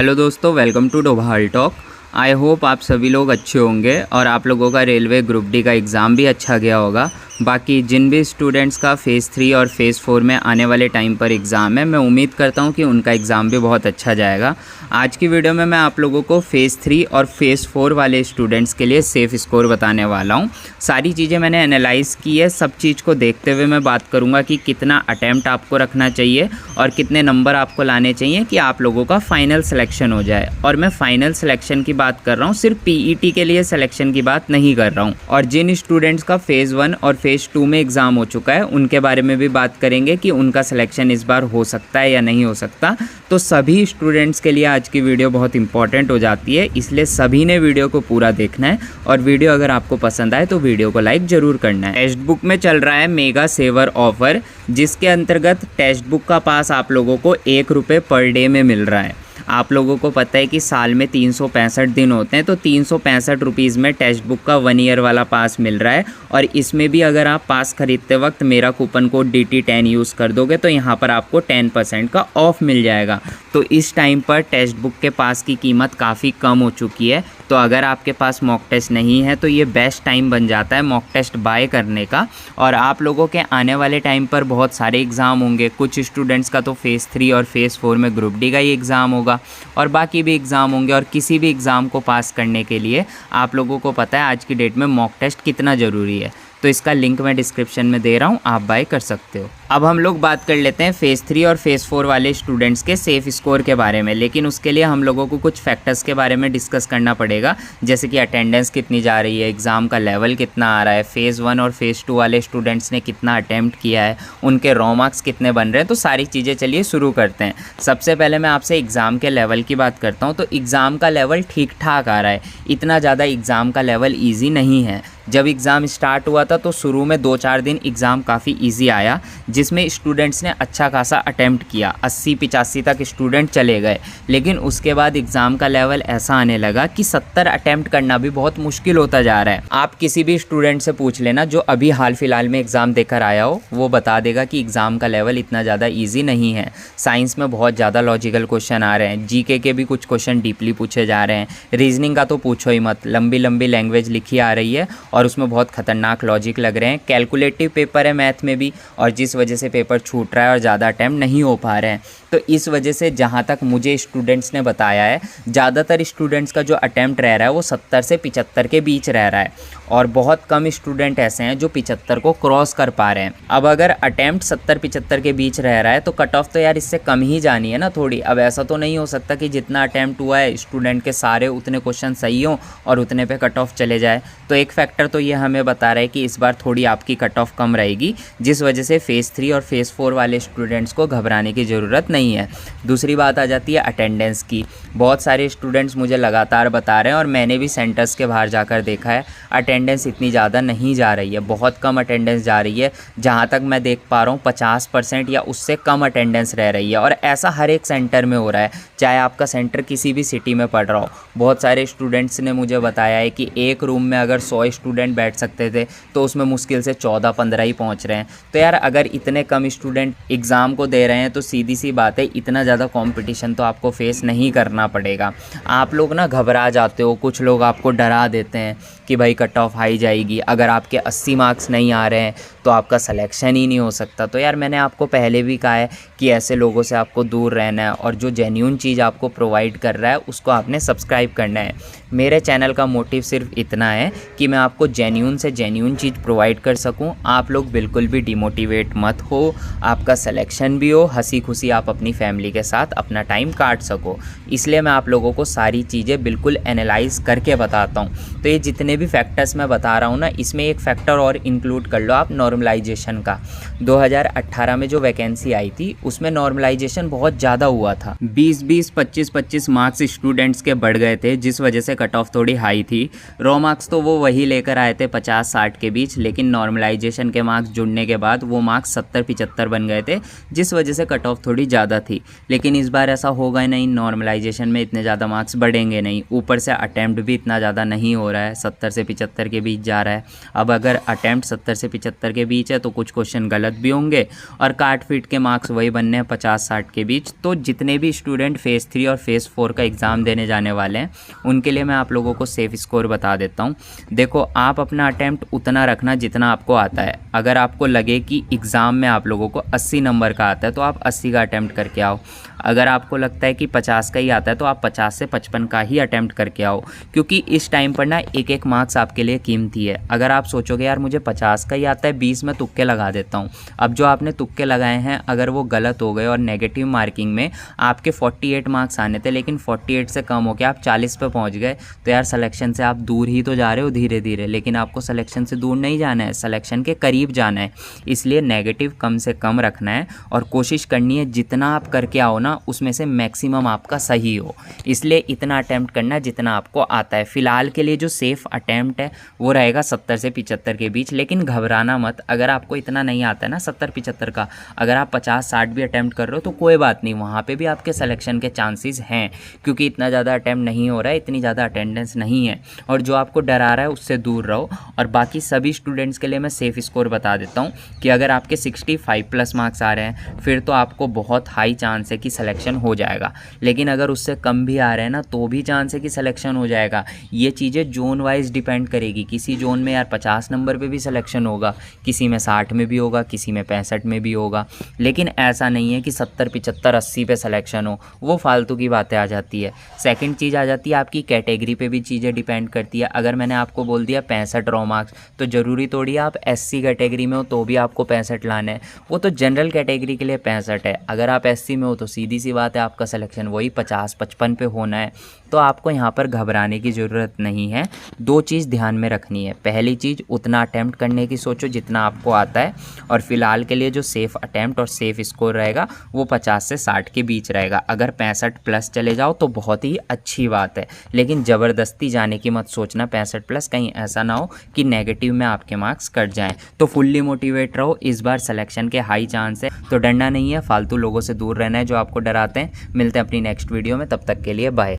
Hello दोस्तों, welcome to Doval talk. I hope आप सभी लोग अच्छे होंगे और आप लोगों का रेलवे ग्रुप डी का एग्ज़ाम भी अच्छा गया होगा। बाकी जिन भी स्टूडेंट्स का फ़ेज़ 3 और फ़ेज़ 4 में आने वाले टाइम पर एग्ज़ाम है, मैं उम्मीद करता हूं कि उनका एग्ज़ाम भी बहुत अच्छा जाएगा। आज की वीडियो में मैं आप लोगों को फ़ेज़ 3 और फ़ेज़ 4 वाले स्टूडेंट्स के लिए सेफ़ स्कोर बताने वाला हूं। सारी चीज़ें मैंने एनालाइज़ की है, सब चीज़ को देखते हुए मैं बात करूँगा कि कितना अटैम्प्ट आपको रखना चाहिए और कितने नंबर आपको लाने चाहिए कि आप लोगों का फ़ाइनल सिलेक्शन हो जाए। और मैं फ़ाइनल सिलेक्शन की बात कर रहा हूँ, सिर्फ पीईटी के लिए सिलेक्शन की बात नहीं कर रहा हूँ। और जिन स्टूडेंट्स का फ़ेज़ 1 और फ़ेज़ 2 में एग्ज़ाम हो चुका है, उनके बारे में भी बात करेंगे कि उनका सिलेक्शन इस बार हो सकता है या नहीं हो सकता। तो सभी स्टूडेंट्स के लिए आज की वीडियो बहुत इंपॉर्टेंट हो जाती है, इसलिए सभी ने वीडियो को पूरा देखना है। और वीडियो अगर आपको पसंद आए तो वीडियो को लाइक ज़रूर करना है। टेक्स्ट बुक में चल रहा है मेगा सेवर ऑफ़र, जिसके अंतर्गत टेक्स्ट बुक का पास आप लोगों को ₹1 पर डे में मिल रहा है। आप लोगों को पता है कि साल में 365 दिन होते हैं, तो 365 रुपीज़ में टेक्स्ट बुक का 1 ईयर वाला पास मिल रहा है। और इसमें भी अगर आप पास खरीदते वक्त मेरा कूपन कोड DT10 यूज़ कर दोगे तो यहाँ पर आपको 10% का ऑफ़ मिल जाएगा। तो इस टाइम पर टेक्स्ट बुक के पास की कीमत काफ़ी कम हो चुकी है। तो अगर आपके पास मॉक टेस्ट नहीं है तो ये बेस्ट टाइम बन जाता है मॉक टेस्ट बाय करने का। और आप लोगों के आने वाले टाइम पर बहुत सारे एग्ज़ाम होंगे। कुछ स्टूडेंट्स का तो फ़ेज़ 3 और फ़ेज़ 4 में ग्रुप डी का ही एग्ज़ाम होगा और बाकी भी एग्ज़ाम होंगे। और किसी भी एग्ज़ाम को पास करने के लिए आप लोगों को पता है आज की डेट में मॉक टेस्ट कितना ज़रूरी है। तो इसका लिंक मैं डिस्क्रिप्शन में दे रहा हूँ, आप बाय कर सकते हो। अब हम लोग बात कर लेते हैं फ़ेज़ 3 और फ़ेज़ 4 वाले स्टूडेंट्स के सेफ़ स्कोर के बारे में। लेकिन उसके लिए हम लोगों को कुछ फैक्टर्स के बारे में डिस्कस करना पड़ेगा, जैसे कि अटेंडेंस कितनी जा रही है, एग्ज़ाम का लेवल कितना आ रहा है, फ़ेज़ 1 और फ़ेज़ 2 वाले स्टूडेंट्स ने कितना अटैम्प्ट किया है, उनके रॉ मार्क्स कितने बन रहे हैं। तो सारी चीज़ें चलिए शुरू करते हैं। सबसे पहले मैं आपसे एग्ज़ाम के लेवल की बात करता हूँ। तो एग्ज़ाम का लेवल ठीक ठाक आ रहा है, इतना ज़्यादा एग्ज़ाम का लेवल ईजी नहीं है। जब एग्ज़ाम स्टार्ट हुआ था तो शुरू में 2-4 दिन एग्ज़ाम काफ़ी इजी आया, जिसमें स्टूडेंट्स ने अच्छा खासा अटैम्प्ट किया, 80-85 तक स्टूडेंट चले गए। लेकिन उसके बाद एग्ज़ाम का लेवल ऐसा आने लगा कि 70 अटैम्प्ट करना भी बहुत मुश्किल होता जा रहा है। आप किसी भी स्टूडेंट से पूछ लेना जो अभी हाल फिलहाल में एग्ज़ाम देकर आया हो, वो बता देगा कि एग्ज़ाम का लेवल इतना ज़्यादा ईजी नहीं है। साइंस में बहुत ज़्यादा लॉजिकल क्वेश्चन आ रहे हैं, जीके के भी कुछ क्वेश्चन डीपली पूछे जा रहे हैं, रीजनिंग का तो पूछो ही मत, लंबी लंबी लैंग्वेज लिखी आ रही है और उसमें बहुत खतरनाक लॉजिक लग रहे हैं। कैलकुलेटिव पेपर है मैथ में भी, और जिस वजह से पेपर छूट रहा है और ज़्यादा अटैम्प्ट नहीं हो पा रहे हैं। तो इस वजह से जहाँ तक मुझे स्टूडेंट्स ने बताया है, ज़्यादातर स्टूडेंट्स का जो अटैम्प्ट रह रहा है वो 70 से 75 के बीच रह रहा है। और बहुत कम स्टूडेंट ऐसे हैं जो 75 को क्रॉस कर पा रहे हैं। अब अगर अटैम्प्ट 70-75 के बीच रह रहा है तो कट ऑफ तो यार इससे कम ही जानी है ना थोड़ी। अब ऐसा तो नहीं हो सकता कि जितना अटैम्प्ट हुआ है स्टूडेंट के सारे उतने क्वेश्चन सही हों और उतने पे कट ऑफ चले जाए। तो एक फैक्टर तो ये हमें बता रहा है कि इस बार थोड़ी आपकी कट ऑफ कम रहेगी, जिस वजह से फ़ेज़ 3 और फ़ेज़ 4 वाले स्टूडेंट्स को घबराने की ज़रूरत नहीं है। दूसरी बात आ जाती है अटेंडेंस की। बहुत सारे स्टूडेंट्स मुझे लगातार बता रहे हैं और मैंने भी सेंटर्स के बाहर जाकर देखा है, अटेंडेंस इतनी ज़्यादा नहीं जा रही है, बहुत कम अटेंडेंस जा रही है। जहाँ तक मैं देख पा रहा हूँ 50% या उससे कम अटेंडेंस रह रही है। और ऐसा हर एक सेंटर में हो रहा है, चाहे आपका सेंटर किसी भी सिटी में पड़ रहा हो। बहुत सारे स्टूडेंट्स ने मुझे बताया है कि एक रूम में अगर 100 स्टूडेंट बैठ सकते थे तो उसमें मुश्किल से 14-15 ही पहुँच रहे हैं। तो यार अगर इतने कम स्टूडेंट एग्ज़ाम को दे रहे हैं तो सीधी सी बात है, इतना ज़्यादा कंपटीशन तो आपको फेस नहीं करना पड़ेगा। आप लोग ना घबरा जाते हो, कुछ लोग आपको डरा देते हैं कि भाई कट ऑफ हाई जाएगी, अगर आपके 80 मार्क्स नहीं आ रहे हैं तो आपका सिलेक्शन ही नहीं हो सकता। तो यार मैंने आपको पहले भी कहा है कि ऐसे लोगों से आपको दूर रहना है और जो जेन्युइन चीज़ आपको प्रोवाइड कर रहा है उसको आपने सब्सक्राइब करना है। मेरे चैनल का मोटिव सिर्फ इतना है कि मैं आपको जेन्युइन से जेन्युइन चीज़ प्रोवाइड कर सकूं। आप लोग बिल्कुल भी डिमोटिवेट मत हो, आपका सिलेक्शन भी हो, हंसी खुशी आप अपनी फैमिली के साथ अपना टाइम काट सको। इसलिए मैं आप लोगों को सारी चीज़ें बिल्कुल एनालाइज करके बताता हूँ। तो ये जितने भी फैक्टर्स मैं बता रहा हूँ ना, इसमें एक फैक्टर और इंक्लूड कर लो आप, नॉर्मलाइजेशन का। 2018 में जो वैकेंसी आई थी उसमें नॉर्मलाइजेशन बहुत ज़्यादा हुआ था, 20-20, 25-25 मार्क्स स्टूडेंट्स के बढ़ गए थे, जिस वजह से कट ऑफ थोड़ी हाई थी। रॉ मार्क्स तो वो वही लेकर आए थे 50-60 के बीच, लेकिन नॉर्मलाइजेशन के मार्क्स जुड़ने के बाद वो मार्क्स 70-75 बन गए थे, जिस वजह से कट ऑफ थोड़ी ज़्यादा थी। लेकिन इस बार ऐसा होगा नहीं, नॉर्मलाइजेशन में इतने ज़्यादा मार्क्स बढ़ेंगे नहीं, ऊपर से अटैम्प्ट भी इतना ज़्यादा नहीं हो रहा है, 70 से 75 के बीच जा रहा है। अब अगर अटैम्प्ट 70 से 75 के बीच है तो कुछ क्वेश्चन गलत भी होंगे और काट फीट के मार्क्स वही बनने हैं 50-60 के बीच। तो जितने भी स्टूडेंट फ़ेज़ 3 और फ़ेज़ 4 का एग्ज़ाम देने जाने वाले हैं उनके लिए मैं आप लोगों को सेफ़ स्कोर बता देता हूँ। देखो, आप अपना अटैम्प्ट उतना रखना जितना आपको आता है। अगर आपको लगे कि एग्ज़ाम में आप लोगों को 80 नंबर का आता है तो आप 80 का अटैम्प्ट करके आओ। अगर आपको लगता है कि 50 का ही आता है तो आप 50 से 55 का ही अटैम्प्ट करके आओ, क्योंकि इस टाइम पर ना एक एक मार्क्स आपके लिए कीमती है। अगर आप सोचोगे यार मुझे 50 का ही आता है, 20 में तुक्के लगा देता हूँ, अब जो आपने तुक्के लगाए हैं अगर वो गलत हो गए और नेगेटिव मार्किंग में आपके 48 मार्क्स आने थे लेकिन 48 से कम हो के आप 40 पे पहुँच गए, तो यार सिलेक्शन से आप दूर ही तो जा रहे हो धीरे धीरे। लेकिन आपको सिलेक्शन से दूर नहीं जाना है, सिलेक्शन के करीब जाना है। इसलिए नेगेटिव कम से कम रखना है और कोशिश करनी है जितना आप करके आओ ना उसमें से मैक्सिमम आपका सही हो। इसलिए इतना अटैम्प्ट करना है जितना आपको आता है। फ़िलहाल के लिए जो सेफ़ अटैम्प्ट है वो रहेगा 70 से 75 के बीच। लेकिन घबराना मत, अगर आपको इतना नहीं आता है ना 70-75 का, अगर आप 50-60 भी अटैम्प्ट कर रहे हो तो कोई बात नहीं, वहाँ पे भी आपके सिलेक्शन के चांसेस हैं, क्योंकि इतना ज़्यादा अटैम्प्ट नहीं हो रहा है, इतनी ज़्यादा अटेंडेंस नहीं है। और जो आपको डरा रहा है उससे दूर रहो। और बाकी सभी स्टूडेंट्स के लिए मैं सेफ़ स्कोर बता देता हूँ कि अगर आपके 65+ मार्क्स आ रहे हैं फिर तो आपको बहुत हाई चांस है कि सिलेक्शन हो जाएगा। लेकिन अगर उससे कम भी आ रहे हैं ना तो भी चांस है कि सिलेक्शन हो जाएगा। ये चीज़ें जोन वाइज डिपेंड करेगी। किसी जोन में यार 50 नंबर पे भी सिलेक्शन होगा, किसी में 60 में भी होगा, किसी में 65 में भी होगा। लेकिन ऐसा नहीं है कि 70, 75, 80 पे सिलेक्शन हो, वो फालतू की बातें आ जाती है। सेकंड चीज़ आ जाती है आपकी कैटेगरी पे भी चीज़ें डिपेंड करती है। अगर मैंने आपको बोल दिया 65 रॉ मार्क्स, तो ज़रूरी थोड़ी आप SC कैटेगरी में हो तो भी आपको 65 लाने हैं। वो तो जनरल कैटेगरी के लिए 65 है। अगर आप SC में हो तो सीधी सी बात है आपका सिलेक्शन वही 50-55 पे होना है। तो आपको यहाँ पर घबराने की ज़रूरत नहीं है। दो चीज़ ध्यान में रखनी है। पहली चीज़, उतना अटैम्प्ट करने की सोचो जितना आपको आता है, और फिलहाल के लिए जो सेफ़ अटैम्प्ट और सेफ़ स्कोर रहेगा वो 50 से 60 के बीच रहेगा। अगर 65+ चले जाओ तो बहुत ही अच्छी बात है, लेकिन ज़बरदस्ती जाने की मत सोचना 65+, कहीं ऐसा ना हो कि नेगेटिव में आपके मार्क्स कट जाएँ। तो फुल्ली मोटिवेट रहो, इस बार सिलेक्शन के हाई चांस है, तो डरना नहीं है, फालतू लोगों से दूर रहना है जो आपको डराते हैं। मिलते हैं अपनी नेक्स्ट वीडियो में, तब तक के लिए बाय।